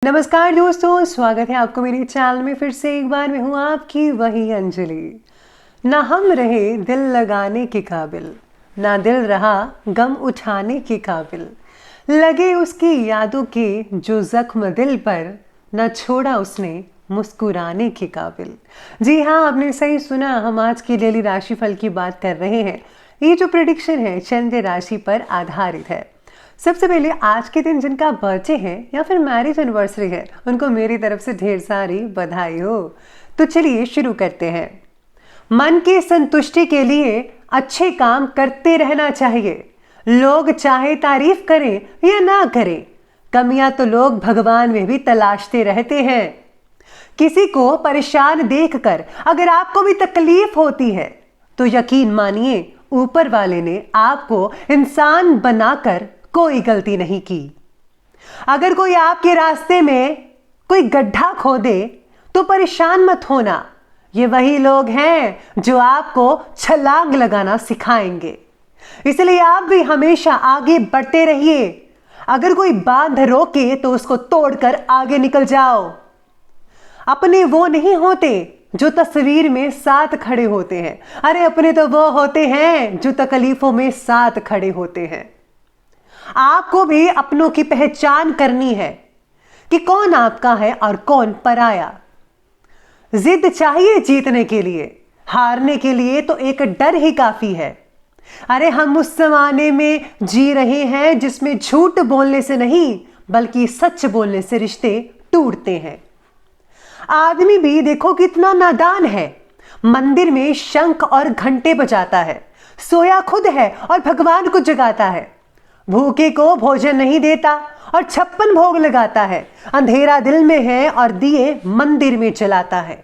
नमस्कार दोस्तों, स्वागत है आपको मेरे चैनल में। फिर से एक बार मैं हूँ आपकी वही अंजलि। ना हम रहे दिल लगाने के काबिल, ना दिल रहा गम उठाने के काबिल, लगे उसकी यादों के जो जख्म दिल पर, ना छोड़ा उसने मुस्कुराने के काबिल। जी हाँ, आपने सही सुना, हम आज की डेली राशिफल की बात कर रहे हैं। ये जो प्रेडिक्शन है चंद्र राशि पर आधारित है। सबसे पहले आज के दिन जिनका बर्थडे है या फिर मैरिज एनिवर्सरी है, उनको मेरी तरफ से ढेर सारी बधाई हो। तो चलिए शुरू करते हैं। मन की संतुष्टि के लिए अच्छे काम करते रहना चाहिए। लोग चाहे तारीफ करें या ना करें, कमियां तो लोग भगवान में भी तलाशते रहते हैं। किसी को परेशान देखकर अगर आपको भी तकलीफ होती है तो यकीन मानिए, ऊपर वाले ने आपको इंसान बनाकर कोई गलती नहीं की। अगर कोई आपके रास्ते में कोई गड्ढा खोदे तो परेशान मत होना। ये वही लोग हैं जो आपको छलांग लगाना सिखाएंगे। इसलिए आप भी हमेशा आगे बढ़ते रहिए। अगर कोई बांध रोके तो उसको तोड़कर आगे निकल जाओ। अपने वो नहीं होते जो तस्वीर में साथ खड़े होते हैं। अरे अपने तो वो होते हैं जो तकलीफों में साथ खड़े होते हैं। आपको भी अपनों की पहचान करनी है कि कौन आपका है और कौन पराया। जिद चाहिए जीतने के लिए, हारने के लिए तो एक डर ही काफी है। अरे हम उस जमाने में जी रहे हैं जिसमें झूठ बोलने से नहीं बल्कि सच बोलने से रिश्ते टूटते हैं। आदमी भी देखो कितना नादान है, मंदिर में शंख और घंटे बजाता है, सोया खुद है और भगवान को जगाता है। भूखे को भोजन नहीं देता और 56 भोग लगाता है। अंधेरा दिल में है और दिए मंदिर में जलाता है।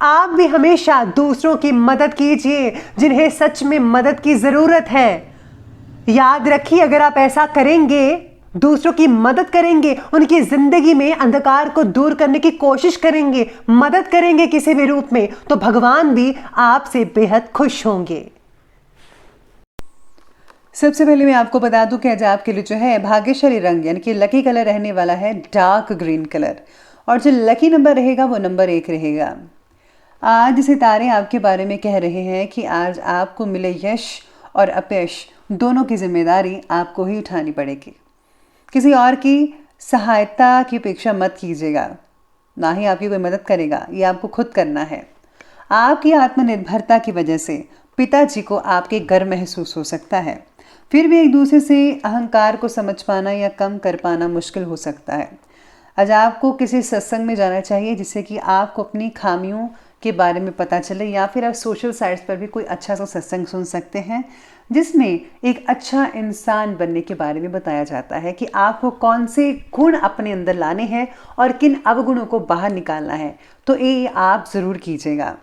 आप भी हमेशा दूसरों की मदद कीजिए जिन्हें सच में मदद की जरूरत है। याद रखिए, अगर आप ऐसा करेंगे, दूसरों की मदद करेंगे, उनकी जिंदगी में अंधकार को दूर करने की कोशिश करेंगे, मदद करेंगे किसी भी रूप में, तो भगवान भी आपसे बेहद खुश होंगे। सबसे पहले मैं आपको बता दूं कि आज आपके लिए जो है भाग्यशाली रंग यानी कि लकी कलर रहने वाला है डार्क ग्रीन कलर, और जो लकी नंबर रहेगा वो नंबर 1 रहेगा। आज सितारे आपके बारे में कह रहे हैं कि आज आपको मिले यश और अपयश दोनों की जिम्मेदारी आपको ही उठानी पड़ेगी। किसी और की सहायता की अपेक्षा मत कीजिएगा, ना ही आपकी कोई मदद करेगा, ये आपको खुद करना है। आपकी आत्मनिर्भरता की वजह से पिताजी को आपके गर्व महसूस हो सकता है। फिर भी एक दूसरे से अहंकार को समझ पाना या कम कर पाना मुश्किल हो सकता है। आज आपको किसी सत्संग में जाना चाहिए जिससे कि आपको अपनी खामियों के बारे में पता चले, या फिर आप सोशल साइट्स पर भी कोई अच्छा सा सत्संग सुन सकते हैं जिसमें एक अच्छा इंसान बनने के बारे में बताया जाता है कि आपको कौन से गुण अपने अंदर लाने हैं और किन अवगुणों को बाहर निकालना है। तो ये आप ज़रूर कीजिएगा।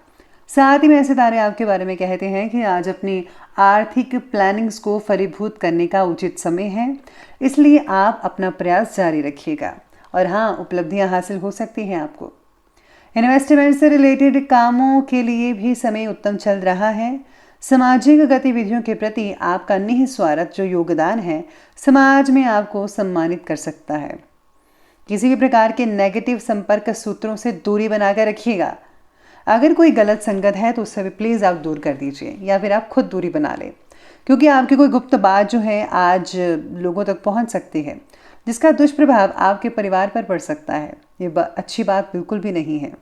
साथ ही में सितारे आपके बारे में कहते हैं कि आज अपनी आर्थिक प्लानिंग्स को फलीभूत करने का उचित समय है, इसलिए आप अपना प्रयास जारी रखिएगा और हाँ, उपलब्धियां हासिल हो सकती हैं आपको। इन्वेस्टमेंट से रिलेटेड कामों के लिए भी समय उत्तम चल रहा है। सामाजिक गतिविधियों के प्रति आपका निस्वार्थ जो योगदान है समाज में आपको सम्मानित कर सकता है। किसी भी प्रकार के नेगेटिव संपर्क सूत्रों से दूरी बनाकर रखिएगा। अगर कोई गलत संगत है तो उससे भी प्लीज़ आप दूर कर दीजिए या फिर आप खुद दूरी बना लें, क्योंकि आपकी कोई गुप्त बात जो है आज लोगों तक पहुंच सकती है जिसका दुष्प्रभाव आपके परिवार पर पड़ सकता है। ये अच्छी बात बिल्कुल भी नहीं है।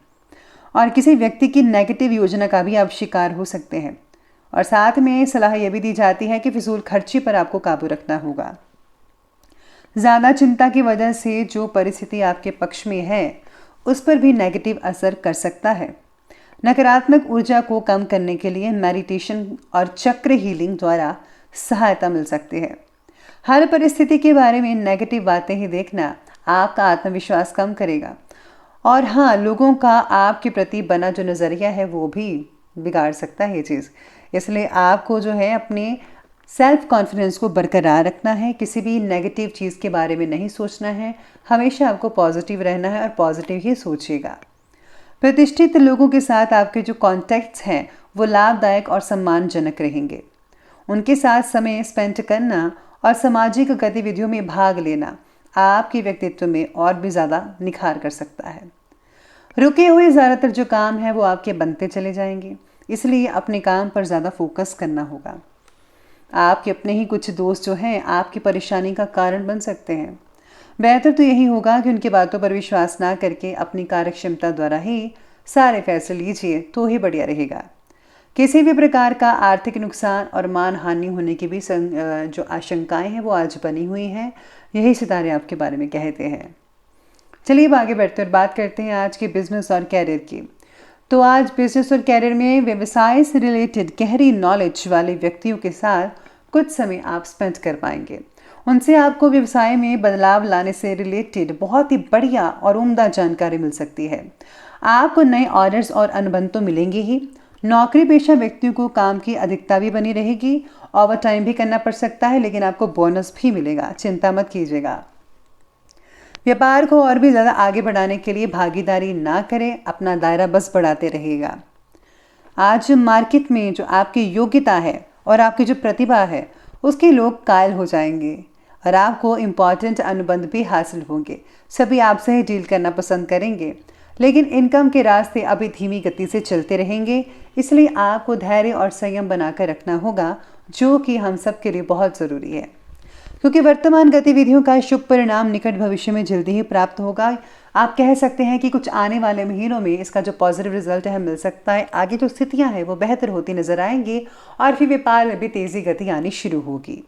और किसी व्यक्ति की नेगेटिव योजना का भी आप शिकार हो सकते हैं। और साथ में सलाह यह भी दी जाती है कि फिजूल खर्ची पर आपको काबू रखना होगा। ज़्यादा चिंता की वजह से जो परिस्थिति आपके पक्ष में है उस पर भी नेगेटिव असर कर सकता है। नकारात्मक ऊर्जा को कम करने के लिए मेडिटेशन और चक्र हीलिंग द्वारा सहायता मिल सकती है। हर परिस्थिति के बारे में नेगेटिव बातें ही देखना आपका आत्मविश्वास कम करेगा, और हाँ, लोगों का आपके प्रति बना जो नज़रिया है वो भी बिगाड़ सकता है ये चीज़। इसलिए आपको जो है अपने सेल्फ कॉन्फिडेंस को बरकरार रखना है। किसी भी नेगेटिव चीज़ के बारे में नहीं सोचना है, हमेशा आपको पॉजिटिव रहना है और पॉजिटिव ही सोचिएगा। प्रतिष्ठित लोगों के साथ आपके जो कॉन्टैक्ट्स हैं वो लाभदायक और सम्मानजनक रहेंगे। उनके साथ समय स्पेंड करना और सामाजिक गतिविधियों में भाग लेना आपके व्यक्तित्व में और भी ज़्यादा निखार कर सकता है। रुके हुए ज़्यादातर जो काम है वो आपके बनते चले जाएंगे, इसलिए अपने काम पर ज़्यादा फोकस करना होगा। आपके अपने ही कुछ दोस्त जो हैं आपकी परेशानी का कारण बन सकते हैं। बेहतर तो यही होगा कि उनकी बातों पर विश्वास ना करके अपनी कार्यक्षमता द्वारा ही सारे फैसले लीजिए तो ही बढ़िया रहेगा। किसी भी प्रकार का आर्थिक नुकसान और मान हानि होने की भी जो आशंकाएं हैं वो आज बनी हुई हैं। यही सितारे आपके बारे में कहते हैं। चलिए अब आगे बढ़ते और बात करते हैं आज के बिजनेस और कैरियर की। तो आज बिजनेस और कैरियर में व्यवसाय से रिलेटेड गहरी नॉलेज वाले व्यक्तियों के साथ कुछ समय आप स्पेंड कर पाएंगे। उनसे आपको व्यवसाय में बदलाव लाने से रिलेटेड बहुत ही बढ़िया और उम्दा जानकारी मिल सकती है। आपको नए ऑर्डर्स और अनुबंध तो मिलेंगे ही। नौकरी पेशा व्यक्तियों को काम की अधिकता भी बनी रहेगी, ओवर टाइम भी करना पड़ सकता है, लेकिन आपको बोनस भी मिलेगा, चिंता मत कीजिएगा। व्यापार को और भी ज़्यादा आगे बढ़ाने के लिए भागीदारी ना करें, अपना दायरा बस बढ़ाते रहिएगा। आज मार्केट में जो आपकी योग्यता है और आपकी जो प्रतिभा है उसके लोग कायल हो जाएंगे और आपको इम्पॉर्टेंट अनुबंध भी हासिल होंगे। सभी आपसे ही डील करना पसंद करेंगे, लेकिन इनकम के रास्ते अभी धीमी गति से चलते रहेंगे, इसलिए आपको धैर्य और संयम बनाकर रखना होगा, जो कि हम सब के लिए बहुत ज़रूरी है। क्योंकि वर्तमान गतिविधियों का शुभ परिणाम निकट भविष्य में जल्दी ही प्राप्त होगा। आप कह सकते हैं कि कुछ आने वाले महीनों में इसका जो पॉजिटिव रिजल्ट है मिल सकता है। आगे जो स्थितियां हैं वो बेहतर होती नजर आएंगी और फिर व्यापार में भी तेज़ी गति आनी शुरू होगी।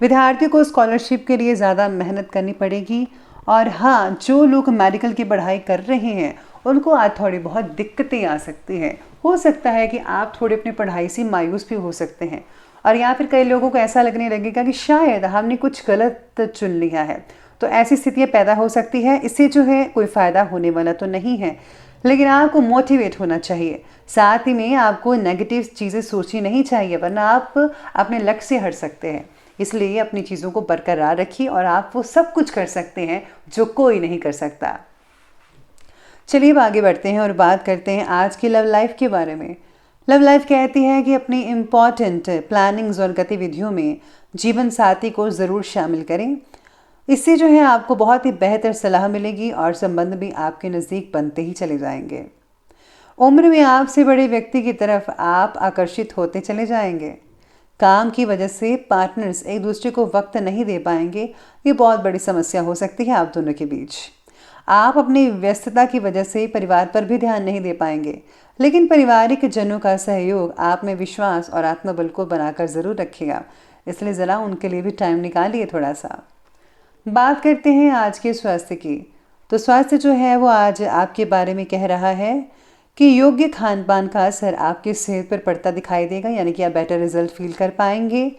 विद्यार्थियों को स्कॉलरशिप के लिए ज़्यादा मेहनत करनी पड़ेगी। और हाँ, जो लोग मेडिकल की पढ़ाई कर रहे हैं उनको आज थोड़ी बहुत दिक्कतें आ सकती हैं। हो सकता है कि आप थोड़ी अपनी पढ़ाई से मायूस भी हो सकते हैं, और या फिर कई लोगों को ऐसा लगने लगेगा कि शायद हमने कुछ गलत चुन लिया है। तो ऐसी स्थितियाँ पैदा हो सकती है। इससे जो है कोई फ़ायदा होने वाला तो नहीं है, लेकिन आपको मोटिवेट होना चाहिए। साथ ही में आपको नेगेटिव चीज़ें सोचनी नहीं चाहिए, वरना आप अपने लक्ष्य से हट सकते हैं। इसलिए अपनी चीज़ों को बरकरार रखिए और आप वो सब कुछ कर सकते हैं जो कोई नहीं कर सकता। चलिए अब आगे बढ़ते हैं और बात करते हैं आज की लव लाइफ के बारे में। लव लाइफ कहती है कि अपनी इम्पॉर्टेंट प्लानिंग्स और गतिविधियों में जीवन साथी को ज़रूर शामिल करें। इससे जो है आपको बहुत ही बेहतर सलाह मिलेगी और संबंध भी आपके नज़दीक बनते ही चले जाएंगे। उम्र में आपसे बड़े व्यक्ति की तरफ आप आकर्षित होते चले जाएंगे। काम की वजह से पार्टनर्स एक दूसरे को वक्त नहीं दे पाएंगे। ये बहुत बड़ी समस्या हो सकती है आप दोनों के बीच। आप अपनी व्यस्तता की वजह से परिवार पर भी ध्यान नहीं दे पाएंगे, लेकिन पारिवारिक जनों का सहयोग आप में विश्वास और आत्मबल को बनाकर ज़रूर रखेगा। इसलिए ज़रा उनके लिए भी टाइम निकालिए थोड़ा सा। बात करते हैं आज के स्वास्थ्य की। तो स्वास्थ्य जो है वो आज आपके बारे में कह रहा है कि योग्य खान पान का असर आपकी सेहत पर पड़ता दिखाई देगा, यानी कि आप बेटर रिजल्ट फील कर पाएंगे।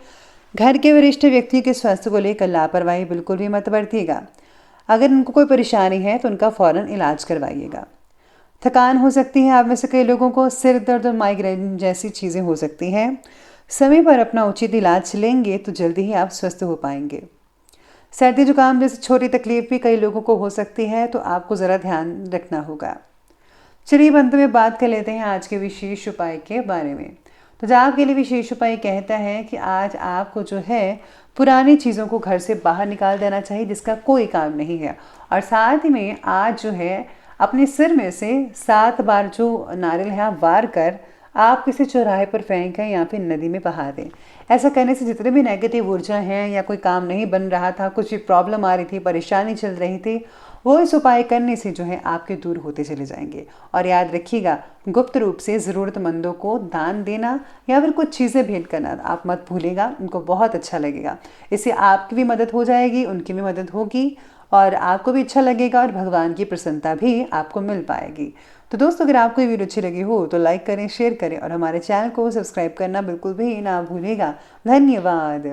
घर के वरिष्ठ व्यक्ति के स्वास्थ्य को लेकर लापरवाही बिल्कुल भी मत बरतिएगा। अगर उनको कोई परेशानी है तो उनका फ़ौरन इलाज करवाइएगा। थकान हो सकती है आप में से कई लोगों को, सिर दर्द और माइग्रेन जैसी चीज़ें हो सकती हैं। समय पर अपना उचित इलाज लेंगे तो जल्दी ही आप स्वस्थ हो पाएंगे। सर्दी जुकाम जैसी छोटी तकलीफ भी कई लोगों को हो सकती है, तो आपको ज़रा ध्यान रखना होगा। चलिए अंत में बात कर लेते हैं आज के विशेष उपाय के बारे में। तो जो आपके लिए विशेष उपाय कहता है कि आज आपको जो है पुरानी चीज़ों को घर से बाहर निकाल देना चाहिए जिसका कोई काम नहीं है। और साथ ही में आज जो है अपने सिर में से 7 बार जो नारियल है आप वार कर आप किसी चौराहे पर फेंकें या फिर नदी में बहा दें। ऐसा करने से जितने भी नेगेटिव ऊर्जा हैं या कोई काम नहीं बन रहा था, कुछ भी प्रॉब्लम आ रही थी, परेशानी चल रही थी, वो इस उपाय करने से जो है आपके दूर होते चले जाएंगे। और याद रखिएगा, गुप्त रूप से ज़रूरतमंदों को दान देना या फिर कुछ चीज़ें भेंट करना आप मत भूलिएगा, उनको बहुत अच्छा लगेगा। इससे आपकी भी मदद हो जाएगी, उनकी भी मदद होगी और आपको भी अच्छा लगेगा और भगवान की प्रसन्नता भी आपको मिल पाएगी। तो दोस्तों, अगर आपको ये वीडियो अच्छी लगी हो तो लाइक करें, शेयर करें और हमारे चैनल को सब्सक्राइब करना बिल्कुल भी ना भूलिएगा। धन्यवाद।